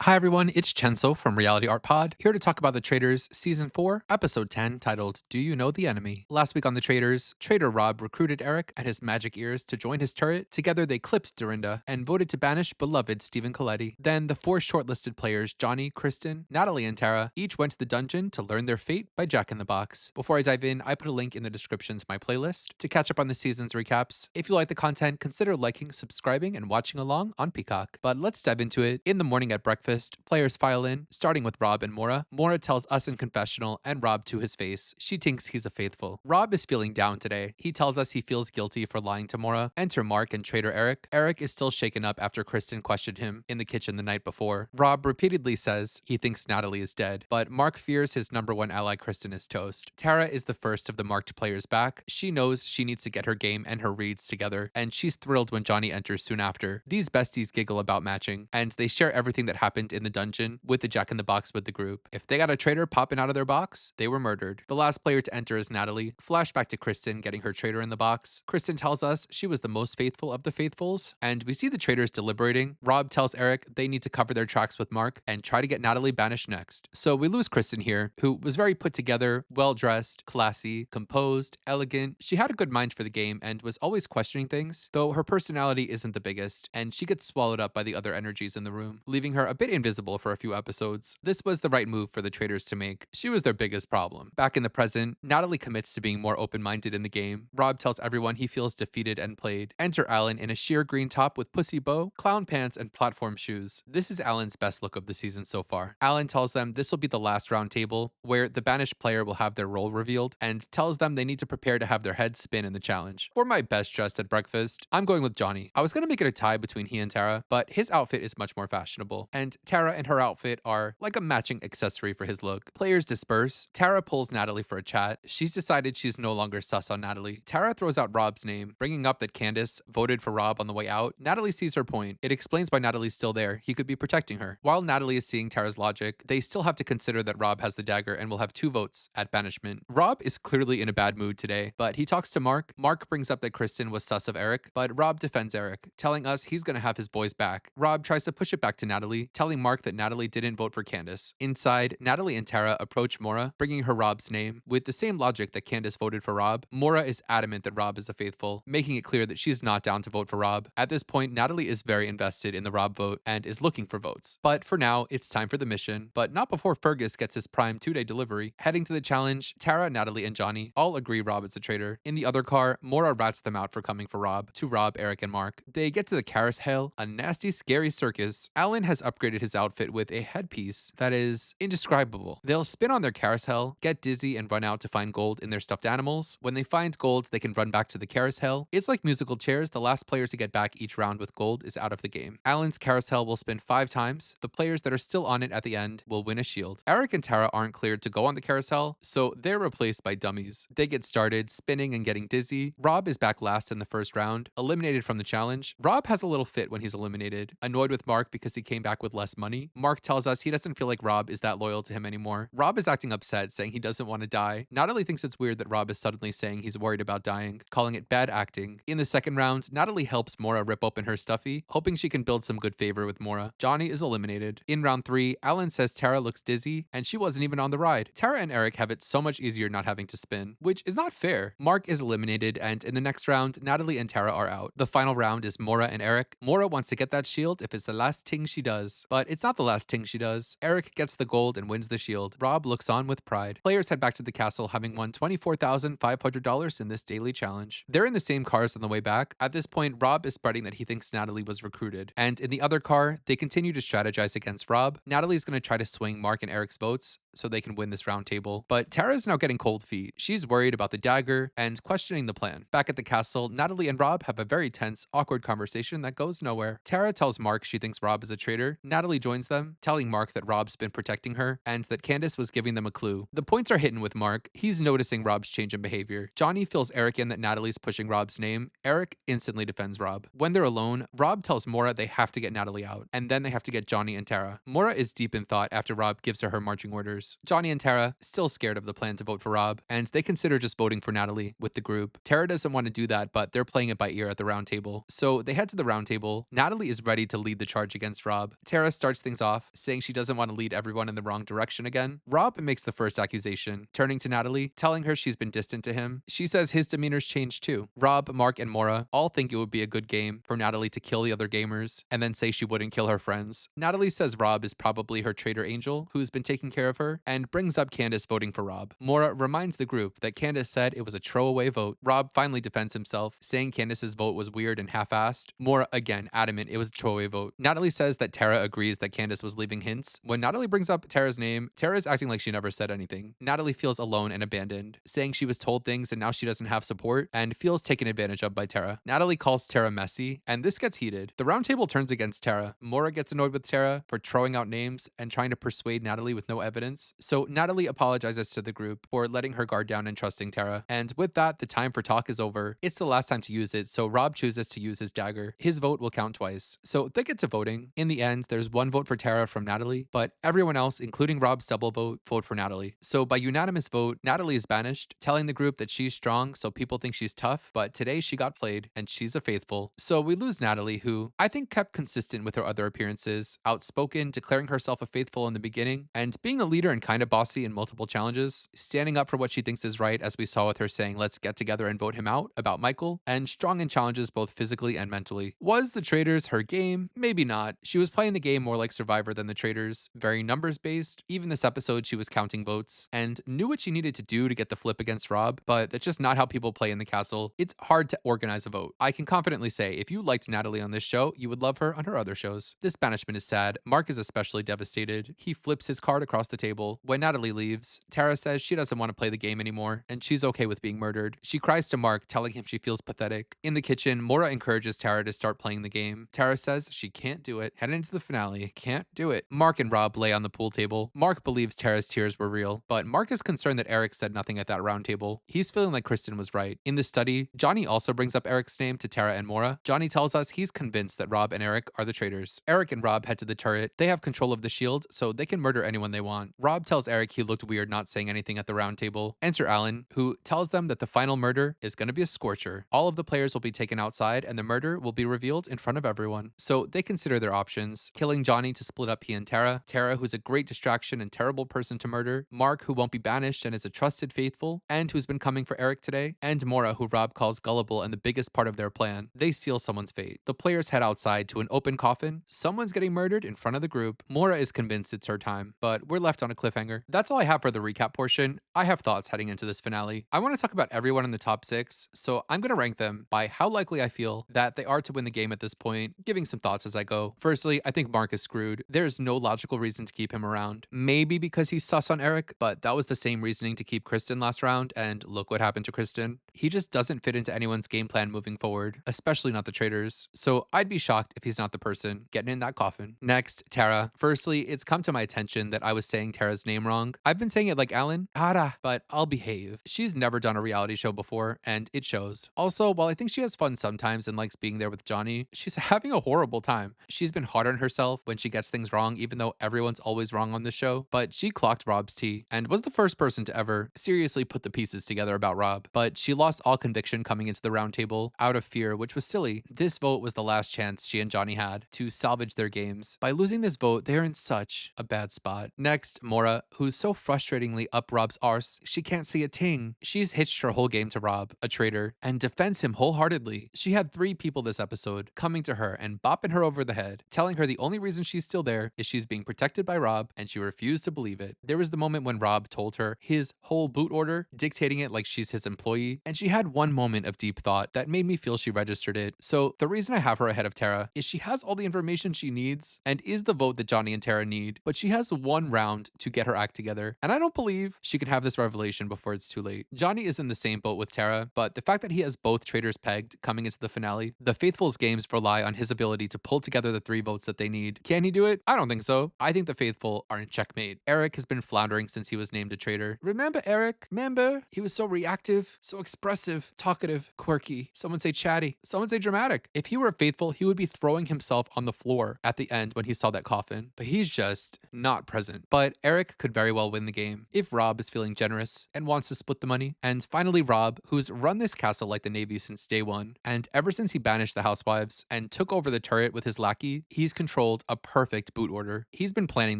Hi everyone, it's Chenso from Reality Art Pod, here to talk about The Traitors Season 4, Episode 10, titled Do You Know the Enemy? Last week on The Traitors, Traitor Rob recruited Eric and his magic ears to join his turret. Together they clipped Dorinda and voted to banish beloved Stephen Coletti. Then the four shortlisted players, Johnny, Kristen, Natalie, and Tara, each went to the dungeon to learn their fate by Jack in the Box. Before I dive in, I put a link in the description to my playlist to catch up on the season's recaps. If you like the content, consider liking, subscribing, and watching along on Peacock. But let's dive into it. In the morning at breakfast, players file in, starting with Rob and Mora. Mora tells us in confessional and Rob to his face she thinks he's a faithful. Rob is feeling down today. He tells us he feels guilty for lying to Mora. Enter Mark and Traitor Eric. Eric is still shaken up after Kristen questioned him in the kitchen the night before. Rob repeatedly says he thinks Natalie is dead, but Mark fears his number one ally Kristen is toast. Tara is the first of the marked players back. She knows she needs to get her game and her reads together, and she's thrilled when Johnny enters soon after. These besties giggle about matching, and they share everything that happened in the dungeon with the Jack in the Box with the group. If they got a traitor popping out of their box, they were murdered. The last player to enter is Natalie. Flashback to Kristen getting her traitor in the box. Kristen tells us she was the most faithful of the faithfuls, and we see the traitors deliberating. Rob tells Eric they need to cover their tracks with Mark and try to get Natalie banished next. So we lose Kristen here, who was very put together, well dressed, classy, composed, elegant. She had a good mind for the game and was always questioning things, though her personality isn't the biggest, and she gets swallowed up by the other energies in the room, leaving her a bit invisible for a few episodes. This was the right move for the traitors to make. She was their biggest problem. Back in the present, Natalie commits to being more open-minded in the game. Rob tells everyone he feels defeated and played. Enter Alan in a sheer green top with pussy bow, clown pants, and platform shoes. This is Alan's best look of the season so far. Alan tells them this will be the last round table, where the banished player will have their role revealed, and tells them they need to prepare to have their heads spin in the challenge. For my best dressed at breakfast, I'm going with Johnny. I was going to make it a tie between he and Tara, but his outfit is much more fashionable, and Tara and her outfit are like a matching accessory for his look. Players disperse. Tara pulls Natalie for a chat. She's decided she's no longer sus on Natalie. Tara throws out Rob's name, bringing up that Candace voted for Rob on the way out. Natalie sees her point. It explains why Natalie's still there. He could be protecting her. While Natalie is seeing Tara's logic, they still have to consider that Rob has the dagger and will have 2 votes at banishment. Rob is clearly in a bad mood today, but he talks to Mark. Mark brings up that Kristen was sus of Eric, but Rob defends Eric, telling us he's gonna have his boys back. Rob tries to push it back to Natalie, telling Mark that Natalie didn't vote for Candace. Inside, Natalie and Tara approach Mora, bringing her Rob's name. With the same logic that Candace voted for Rob, Mora is adamant that Rob is a faithful, making it clear that she's not down to vote for Rob. At this point, Natalie is very invested in the Rob vote and is looking for votes. But for now, it's time for the mission, but not before Fergus gets his prime 2-day delivery. Heading to the challenge, Tara, Natalie, and Johnny all agree Rob is a traitor. In the other car, Mora rats them out for coming for Rob, to Rob, Eric, and Mark. They get to the Carousel, a nasty, scary circus. Alan has upgraded his outfit with a headpiece that is indescribable. They'll spin on their carousel, get dizzy, and run out to find gold in their stuffed animals. When they find gold, they can run back to the carousel. It's like musical chairs. The last player to get back each round with gold is out of the game. Alan's carousel will spin 5 times. The players that are still on it at the end will win a shield. Eric and Tara aren't cleared to go on the carousel, so they're replaced by dummies. They get started, spinning and getting dizzy. Rob is back last in the first round, eliminated from the challenge. Rob has a little fit when he's eliminated, annoyed with Mark because he came back with less money. Mark tells us he doesn't feel like Rob is that loyal to him anymore. Rob is acting upset, saying he doesn't want to die. Natalie thinks it's weird that Rob is suddenly saying he's worried about dying, calling it bad acting. In the second round, Natalie helps Mora rip open her stuffy, hoping she can build some good favor with Mora. Johnny is eliminated. In round 3, Alan says Tara looks dizzy, and she wasn't even on the ride. Tara and Eric have it so much easier not having to spin, which is not fair. Mark is eliminated, and in the next round, Natalie and Tara are out. The final round is Mora and Eric. Mora wants to get that shield if it's the last thing she does, but it's not the last thing she does. Eric gets the gold and wins the shield. Rob looks on with pride. Players head back to the castle, having won $24,500 in this daily challenge. They're in the same cars on the way back. At this point, Rob is spreading that he thinks Natalie was recruited, and in the other car, they continue to strategize against Rob. Natalie's going to try to swing Mark and Eric's votes so they can win this round table, but Tara's now getting cold feet. She's worried about the dagger and questioning the plan. Back at the castle, Natalie and Rob have a very tense, awkward conversation that goes nowhere. Tara tells Mark she thinks Rob is a traitor. Natalie joins them, telling Mark that Rob's been protecting her and that Candace was giving them a clue. The points are hidden with Mark. He's noticing Rob's change in behavior. Johnny fills Eric in that Natalie's pushing Rob's name. Eric instantly defends Rob. When they're alone, Rob tells Mora they have to get Natalie out, and then they have to get Johnny and Tara. Mora is deep in thought after Rob gives her marching orders. Johnny and Tara still scared of the plan to vote for Rob, and they consider just voting for Natalie with the group. Tara doesn't want to do that, but they're playing it by ear at the round table. So they head to the round table. Natalie is ready to lead the charge against Rob. Tara Tara starts things off, saying she doesn't want to lead everyone in the wrong direction again. Rob makes the first accusation, turning to Natalie, telling her she's been distant to him. She says his demeanor's changed too. Rob, Mark, and Mora all think it would be a good game for Natalie to kill the other gamers and then say she wouldn't kill her friends. Natalie says Rob is probably her traitor angel who's been taking care of her and brings up Candace voting for Rob. Mora reminds the group that Candace said it was a throwaway vote. Rob finally defends himself, saying Candace's vote was weird and half-assed. Mora again adamant it was a throwaway vote. Natalie says that Tara agrees that Candace was leaving hints. When Natalie brings up Tara's name, Tara is acting like she never said anything. Natalie feels alone and abandoned, saying she was told things and now she doesn't have support and feels taken advantage of by Tara. Natalie calls Tara messy, and this gets heated. The roundtable turns against Tara. Mora gets annoyed with Tara for throwing out names and trying to persuade Natalie with no evidence. So Natalie apologizes to the group for letting her guard down and trusting Tara. And with that, the time for talk is over. It's the last time to use it, so Rob chooses to use his dagger. His vote will count twice. So they get to voting. In the end, there's one vote for Tara from Natalie, but everyone else, including Rob's double vote for Natalie. So by unanimous vote, Natalie is banished, telling the group that she's strong so people think she's tough, but today she got played and she's a faithful. So we lose Natalie, who I think kept consistent with her other appearances, outspoken, declaring herself a faithful in the beginning, and being a leader and kind of bossy in multiple challenges, standing up for what she thinks is right, as we saw with her saying let's get together and vote him out about Michael, and strong in challenges both physically and mentally. Was the Traitors her game? Maybe not. She was playing the game more like Survivor than the Traitors, very numbers based. Even this episode she was counting votes and knew what she needed to do to get the flip against Rob, but that's just not how people play in the castle. It's hard to organize a vote. I can confidently say if you liked Natalie on this show, you would love her on her other shows. This banishment is sad. Mark is especially devastated. He flips his card across the table. When Natalie leaves, Tara says she doesn't want to play the game anymore and she's okay with being murdered. She cries to Mark, telling him she feels pathetic. In the kitchen, Mora encourages Tara to start playing the game. Tara says she can't do it. Heading into the finale, can't do it. Mark and Rob lay on the pool table. Mark believes Tara's tears were real, but Mark is concerned that Eric said nothing at that round table. He's feeling like Kristen was right. In the study, Johnny also brings up Eric's name to Tara and Mora. Johnny tells us he's convinced that Rob and Eric are the traitors. Eric and Rob head to the turret. They have control of the shield, so they can murder anyone they want. Rob tells Eric he looked weird not saying anything at the round table. Enter Alan, who tells them that the final murder is going to be a scorcher. All of the players will be taken outside and the murder will be revealed in front of everyone. So they consider their options: killing Johnny to split up he and Tara, Tara who's a great distraction and terrible person to murder, Mark who won't be banished and is a trusted faithful and who's been coming for Eric today, and Mora who Rob calls gullible and the biggest part of their plan. They seal someone's fate. The players head outside to an open coffin. Someone's getting murdered in front of the group. Mora is convinced it's her time, but we're left on a cliffhanger. That's all I have for the recap portion. I have thoughts heading into this finale. I want to talk about everyone in the top 6, so I'm going to rank them by how likely I feel that they are to win the game at this point, giving some thoughts as I go. Firstly, I think Mark is screwed. There's no logical reason to keep him around. Maybe because he's sus on Eric, but that was the same reasoning to keep Kristen last round, and look what happened to Kristen. He just doesn't fit into anyone's game plan moving forward, especially not the Traitors. So I'd be shocked if he's not the person getting in that coffin. Next, Tara. Firstly, it's come to my attention that I was saying Tara's name wrong. I've been saying it like Alan, Tara, but I'll behave. She's never done a reality show before, and it shows. Also, while I think she has fun sometimes and likes being there with Johnny, she's having a horrible time. She's been hard on herself when she gets things wrong, even though everyone's always wrong on this show, but she clocked Rob's tea and was the first person to ever seriously put the pieces together about Rob. But she lost all conviction coming into the round table out of fear, which was silly. This vote was the last chance she and Johnny had to salvage their games. By losing this vote, they're in such a bad spot. Next, Mora, who's so frustratingly up Rob's arse, she can't see a ting. She's hitched her whole game to Rob, a traitor, and defends him wholeheartedly. She had 3 people this episode coming to her and bopping her over the head, telling her the only reason she's still there is she's being protected by Rob, and she refused to believe it. There was the moment when Rob told her his whole boot order, dictating it like she's his employee, and she had one moment of deep thought that made me feel she registered it. So the reason I have her ahead of Tara is she has all the information she needs and is the vote that Johnny and Tara need, but she has 1 round to get her act together, and I don't believe she can have this revelation before it's too late. Johnny is in the same boat with Tara, but the fact that he has both traitors pegged coming into the finale, the Faithful's games rely on his ability to pull together the 3 votes that they need. Can he do it? I don't think so. I think the Faithful are in checkmate. Eric has been floundering since he was named a traitor. Remember Eric? Remember? He was so reactive, so expressive, talkative, quirky. Someone say chatty. Someone say dramatic. If he were a Faithful, he would be throwing himself on the floor at the end when he saw that coffin. But he's just not present. But Eric could very well win the game if Rob is feeling generous and wants to split the money. And finally, Rob, who's run this castle like the Navy since day one, and ever since he banished the housewives and took over the turret with his lackey, he's controlled called a perfect boot order. He's been planning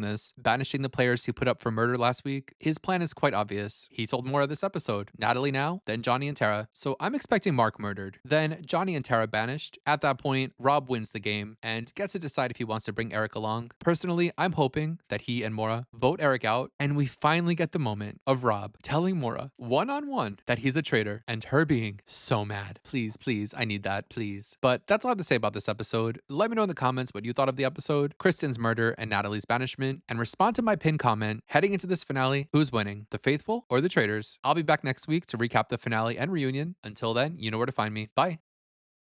this, banishing the players he put up for murder last week. His plan is quite obvious. He told Mora this episode, Natalie now, then Johnny and Tara. So I'm expecting Mark murdered, then Johnny and Tara banished. At that point, Rob wins the game and gets to decide if he wants to bring Eric along. Personally, I'm hoping that he and Mora vote Eric out, and we finally get the moment of Rob telling Mora one-on-one that he's a traitor, and her being so mad. Please, please, I need that, please. But that's all I have to say about this episode. Let me know in the comments what you thought of the episode, Kristen's murder, and Natalie's banishment, and respond to my pinned comment heading into this finale. Who's winning, the faithful or the traitors? I'll be back next week to recap the finale and reunion. Until then, you know where to find me. Bye.